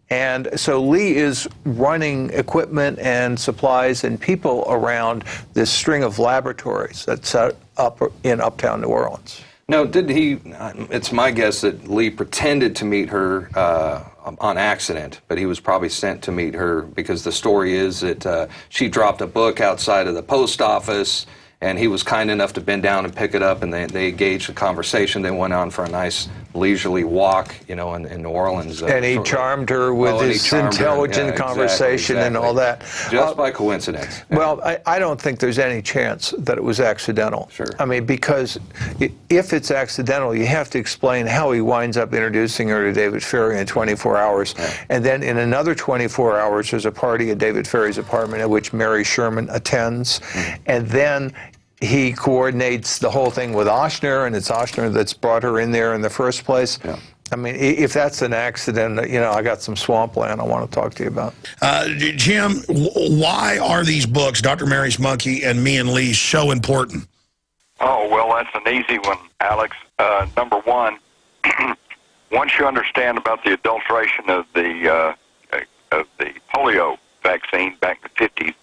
And so Lee is running equipment and supplies and people around this string of laboratories that's set up in uptown New Orleans. No, did he? It's my guess that Lee pretended to meet her on accident, but he was probably sent to meet her because the story is that she dropped a book outside of the post office, and he was kind enough to bend down and pick it up, and they engaged a conversation. They went on for a nice leisurely walk, in New Orleans. And he charmed her with his intelligent conversation and all that. Just by coincidence. Well, I don't think there's any chance that it was accidental. Sure. I mean, because if it's accidental, you have to explain how he winds up introducing her to David Ferrie in 24 hours. Yeah. And then in another 24 hours, there's a party at David Ferrie's apartment at which Mary Sherman attends. And then he coordinates the whole thing with Ochsner, and it's Ochsner that's brought her in there in the first place. Yeah. I mean, if that's an accident, I got some swampland I want to talk to you about. Jim, why are these books, Dr. Mary's Monkey and Me and Lee, so important? Oh, well, that's an easy one, Alex. Number one, once you understand about the adulteration of the polio vaccine back in the 50s,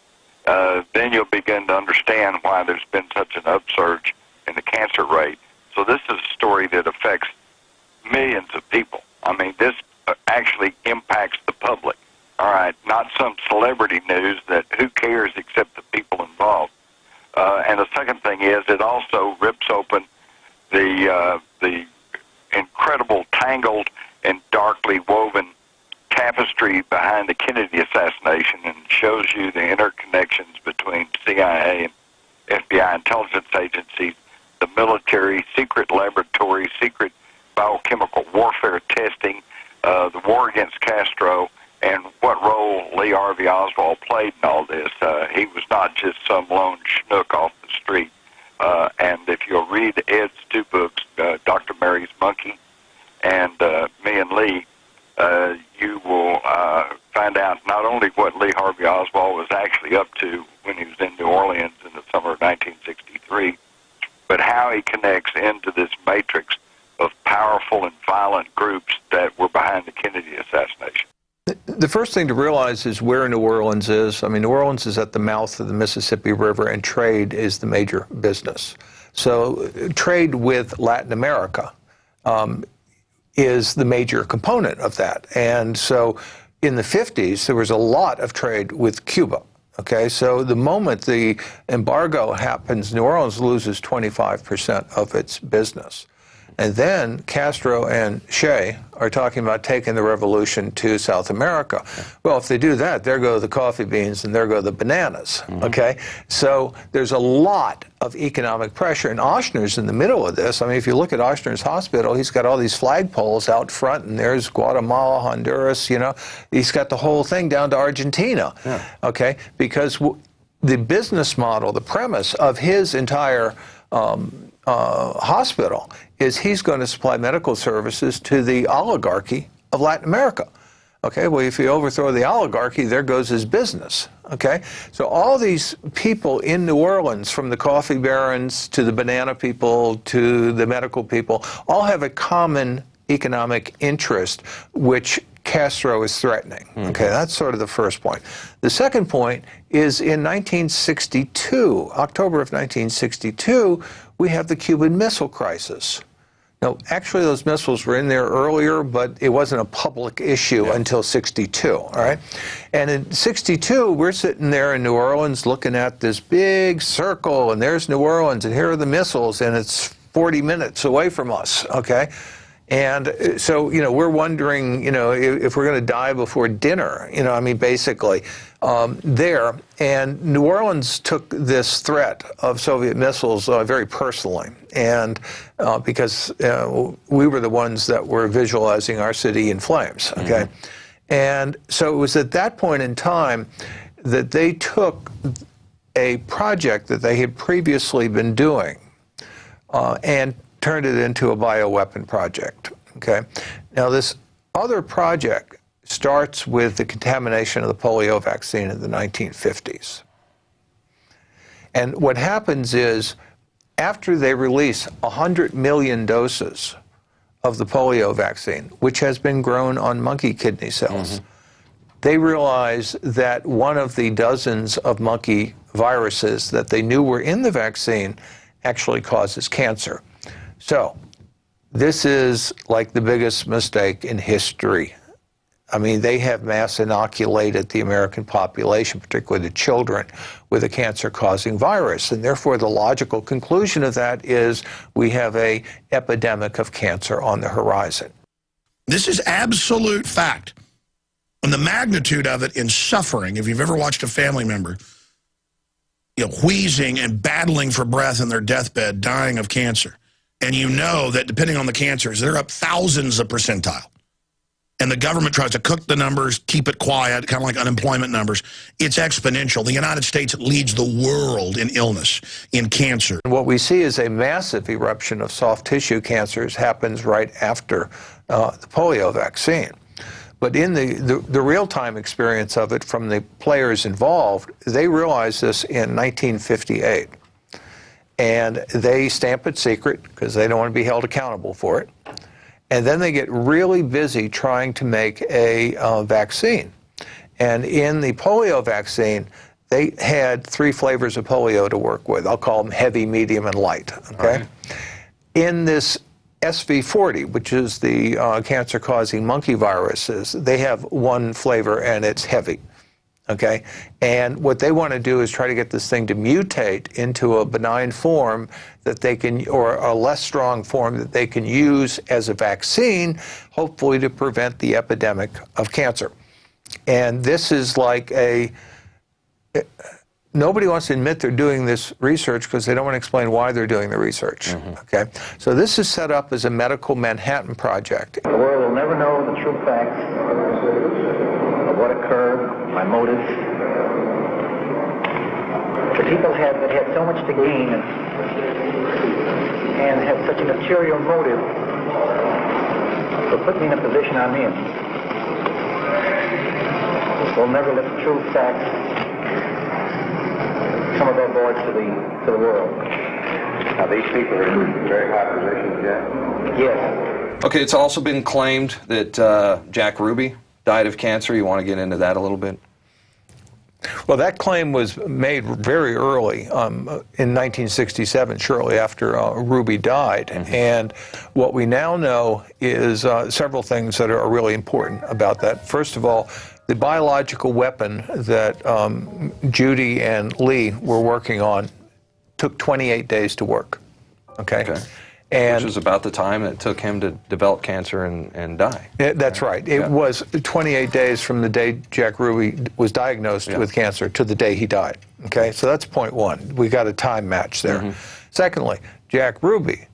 then you'll begin to understand why there's been such an upsurge in the cancer rate. So this is a story that affects millions of people. I mean, this actually impacts the public. All right, not some celebrity news that who cares except the people involved. And the second thing is it also rips open the incredible, tangled, and darkly woven tapestry behind the Kennedy assassination and shows you the interconnections between CIA and FBI intelligence agencies, the military, secret laboratories, secret biochemical warfare testing, the war against Castro, and what role Lee Harvey Oswald played in all this. He was not just some lone schnook off the street. And if you'll read Ed's two books, Dr. Mary's Monkey and Me and Lee, you will find out not only what Lee Harvey Oswald was actually up to when he was in New Orleans in the summer of 1963, but how he connects into this matrix of powerful and violent groups that were behind the Kennedy assassination. The first thing to realize is where New Orleans is. I mean, New Orleans is at the mouth of the Mississippi River, and trade is the major business. So trade with Latin America is the major component of that. And so in the 50s, there was a lot of trade with Cuba. Okay, so the moment the embargo happens, New Orleans loses 25% of its business. And then Castro and Che are talking about taking the revolution to South America. Well, if they do that, there go the coffee beans and there go the bananas, okay? So there's a lot of economic pressure, and Ochsner's in the middle of this. I mean, if you look at Ochsner's hospital, he's got all these flagpoles out front, and there's Guatemala, Honduras, He's got the whole thing down to Argentina, okay? Because the business model, the premise of his entire hospital is he's going to supply medical services to the oligarchy of Latin America. Okay, well, if you overthrow the oligarchy, there goes his business. Okay, so all these people in New Orleans, from the coffee barons to the banana people to the medical people, all have a common economic interest, which Castro is threatening. Okay, that's sort of the first point. The second point is in 1962, October of 1962, we have the Cuban Missile Crisis. Now, actually, those missiles were in there earlier, but it wasn't a public issue until 62, all right? And in 62, we're sitting there in New Orleans looking at this big circle, and there's New Orleans, and here are the missiles, and it's 40 minutes away from us, okay? And so, we're wondering, if we're going to die before dinner, I mean, basically, there. And New Orleans took this threat of Soviet missiles very personally. And because we were the ones that were visualizing our city in flames, okay? And so it was at that point in time that they took a project that they had previously been doing and turned it into a bioweapon project, okay? Now, this other project starts with the contamination of the polio vaccine in the 1950s. And what happens is after they release 100 million doses of the polio vaccine, which has been grown on monkey kidney cells, they realize that one of the dozens of monkey viruses that they knew were in the vaccine actually causes cancer. So this is like the biggest mistake in history. I mean, they have mass inoculated the American population, particularly the children, with a cancer-causing virus. And therefore, the logical conclusion of that is we have an epidemic of cancer on the horizon. This is absolute fact. And the magnitude of it in suffering, if you've ever watched a family member, you know, wheezing and battling for breath in their deathbed, dying of cancer, and you know that depending on the cancers, they're up thousands of percentile. And the government tries to cook the numbers, keep it quiet, kind of like unemployment numbers. It's exponential. The United States leads the world in illness, in cancer. What we see is a massive eruption of soft tissue cancers happens right after the polio vaccine. But in the real-time experience of it from the players involved, they realized this in 1958. And they stamp it secret because they don't want to be held accountable for it. And then they get really busy trying to make a vaccine. And in the polio vaccine, they had 3 flavors of polio to work with. I'll call them heavy, medium, and light. Okay. Right. In this SV40, which is the cancer-causing monkey viruses, they have one flavor, and it's heavy. Okay, and what they want to do is try to get this thing to mutate into a benign form that they can, or a less strong form that they can use as a vaccine, hopefully to prevent the epidemic of cancer. And this is like nobody wants to admit they're doing this research because they don't want to explain why they're doing the research. Okay, so this is set up as a medical Manhattan project. The world will never know the true facts of what occurred, my motives. The people that had so much to gain and have such an ulterior motive for putting me in a position I'm in will never let the true facts come above board to the world. Now these people are in very high positions, Jack? Yes. Okay, it's also been claimed that Jack Ruby died of cancer. You want to get into that a little bit? Well, that claim was made very early in 1967, shortly after Ruby died. And what we now know is several things that are really important about that. First of all, the biological weapon that Judy and Lee were working on took 28 days to work. Okay. And which is about the time it took him to develop cancer and die. That's right. It was 28 days from the day Jack Ruby was diagnosed with cancer to the day he died. Okay, so that's point one. We got a time match there. Secondly, Jack Ruby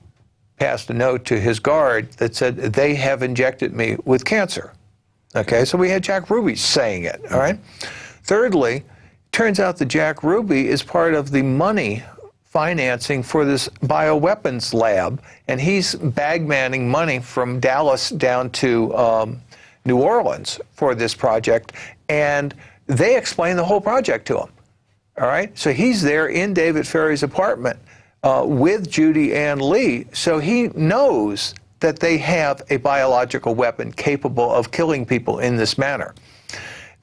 passed a note to his guard that said, they have injected me with cancer. Okay, so we had Jack Ruby saying it, all right? Thirdly, turns out that Jack Ruby is part of the money financing for this bioweapons lab, and he's bagmanning money from Dallas down to New Orleans for this project, and they explain the whole project to him. All right, so he's there in David Ferry's apartment with Judy Ann Lee, so he knows that they have a biological weapon capable of killing people in this manner.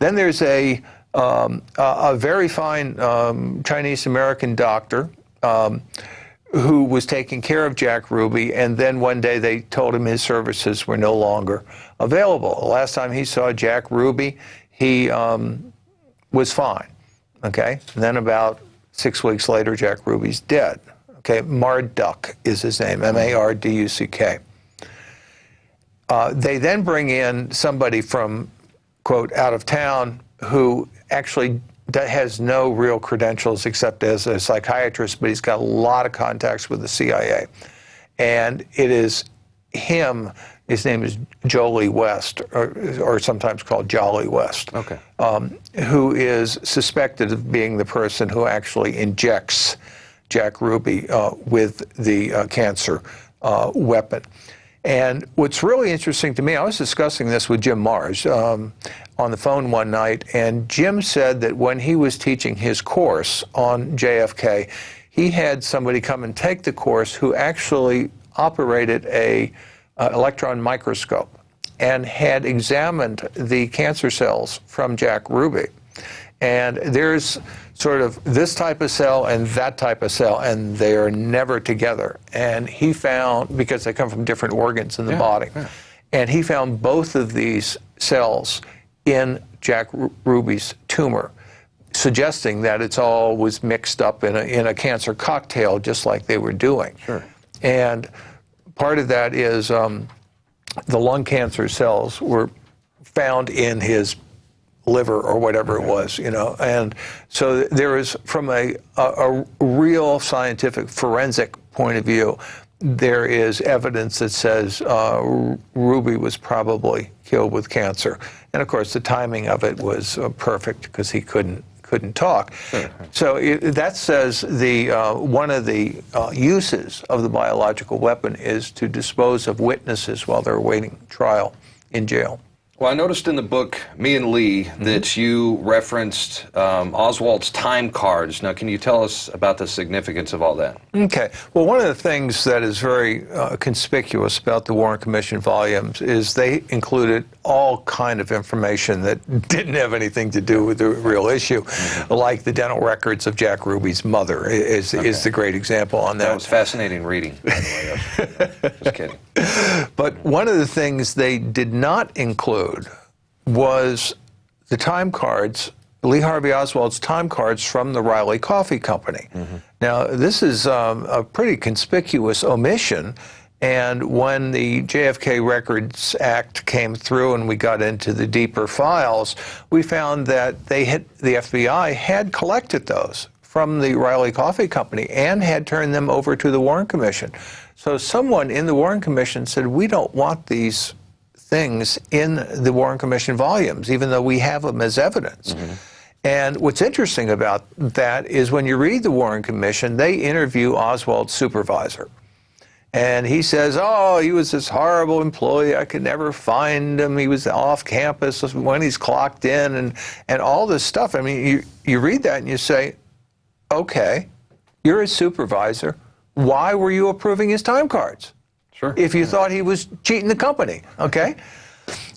Then there's a very fine Chinese-American doctor who was taking care of Jack Ruby, and then one day they told him his services were no longer available. The last time he saw Jack Ruby, he was fine, okay? And then about 6 weeks later, Jack Ruby's dead, okay? Marduk is his name, M-A-R-D-U-C-K. They then bring in somebody from, quote, out of town who actually has no real credentials except as a psychiatrist, but he's got a lot of contacts with the CIA. And it is him, his name is Jolie West, or sometimes called Jolly West, who is suspected of being the person who actually injects Jack Ruby with the cancer weapon. And what's really interesting to me, I was discussing this with Jim Marrs on the phone one night, and Jim said that when he was teaching his course on JFK, he had somebody come and take the course who actually operated a electron microscope and had examined the cancer cells from Jack Ruby. And there's sort of this type of cell and that type of cell, and they are never together. And he found, because they come from different organs in the body, and he found both of these cells in Jack Ruby's tumor, suggesting that it's all was mixed up in a cancer cocktail, just like they were doing. Sure. And part of that is the lung cancer cells were found in his liver or whatever it was, you know. And so there is, from a real scientific forensic point of view, there is evidence that says Ruby was probably killed with cancer. And of course, the timing of it was perfect because he couldn't talk. Sure. So that says one of the uses of the biological weapon is to dispose of witnesses while they're awaiting trial in jail. Well, I noticed in the book, Me and Lee, that you referenced Oswald's time cards. Now, can you tell us about the significance of all that? Okay. Well, one of the things that is very conspicuous about the Warren Commission volumes is they included all kind of information that didn't have anything to do with the real issue, like the dental records of Jack Ruby's mother is the great example on that. That was fascinating reading, by the way. Just kidding. But one of the things they did not include was the time cards, Lee Harvey Oswald's time cards from the Riley Coffee Company. Now, this is a pretty conspicuous omission, and when the JFK Records Act came through and we got into the deeper files, we found that the FBI had collected those from the Riley Coffee Company and had turned them over to the Warren Commission. So someone in the Warren Commission said, we don't want these things in the Warren Commission volumes, even though we have them as evidence. And what's interesting about that is when you read the Warren Commission, they interview Oswald's supervisor. And he says, oh, he was this horrible employee. I could never find him. He was off campus when he's clocked in and all this stuff. I mean, you read that and you say, okay, you're his supervisor. Why were you approving his time cards? Sure. If you thought he was cheating the company, okay?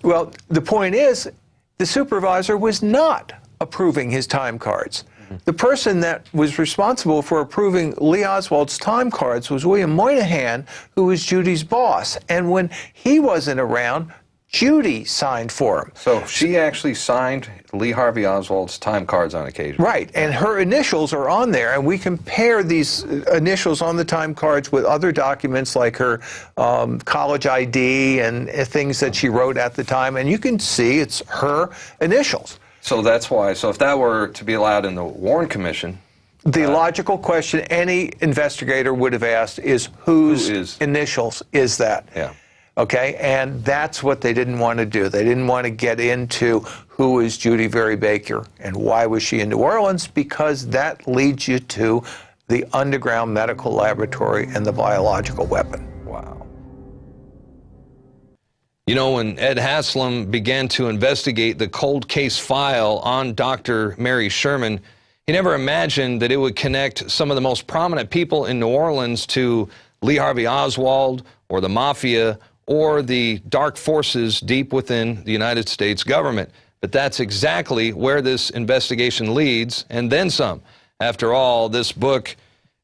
Well, the point is, the supervisor was not approving his time cards. The person that was responsible for approving Lee Oswald's time cards was William Moynihan, who was Judy's boss. And when he wasn't around, Judy signed for him. So she actually signed Lee Harvey Oswald's time cards on occasion. Right, and her initials are on there, and we compare these initials on the time cards with other documents like her college ID and things that she wrote at the time, and you can see it's her initials. So that's why, so if that were to be allowed in the Warren Commission, the logical question any investigator would have asked is whose initials is that? Yeah. Okay, and that's what they didn't want to do. They didn't want to get into who is Judy Very Baker and why was she in New Orleans, because that leads you to the underground medical laboratory and the biological weapon. Wow. You know, when Ed Haslam began to investigate the cold case file on Dr. Mary Sherman, he never imagined that it would connect some of the most prominent people in New Orleans to Lee Harvey Oswald or the mafia or the dark forces deep within the United States government. But that's exactly where this investigation leads, and then some. After all, this book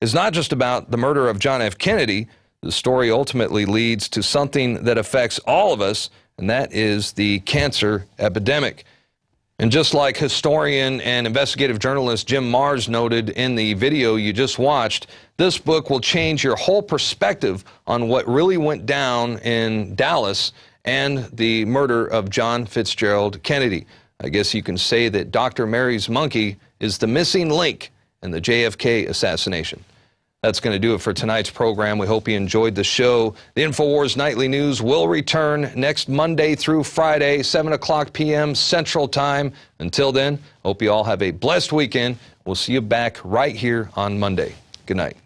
is not just about the murder of John F. Kennedy. The story ultimately leads to something that affects all of us, and that is the cancer epidemic. And just like historian and investigative journalist Jim Marrs noted in the video you just watched, this book will change your whole perspective on what really went down in Dallas and the murder of John Fitzgerald Kennedy. I guess you can say that Dr. Mary's monkey is the missing link in the JFK assassination. That's going to do it for tonight's program. We hope you enjoyed the show. The Infowars Nightly News will return next Monday through Friday, 7 o'clock p.m. Central Time. Until then, hope you all have a blessed weekend. We'll see you back right here on Monday. Good night.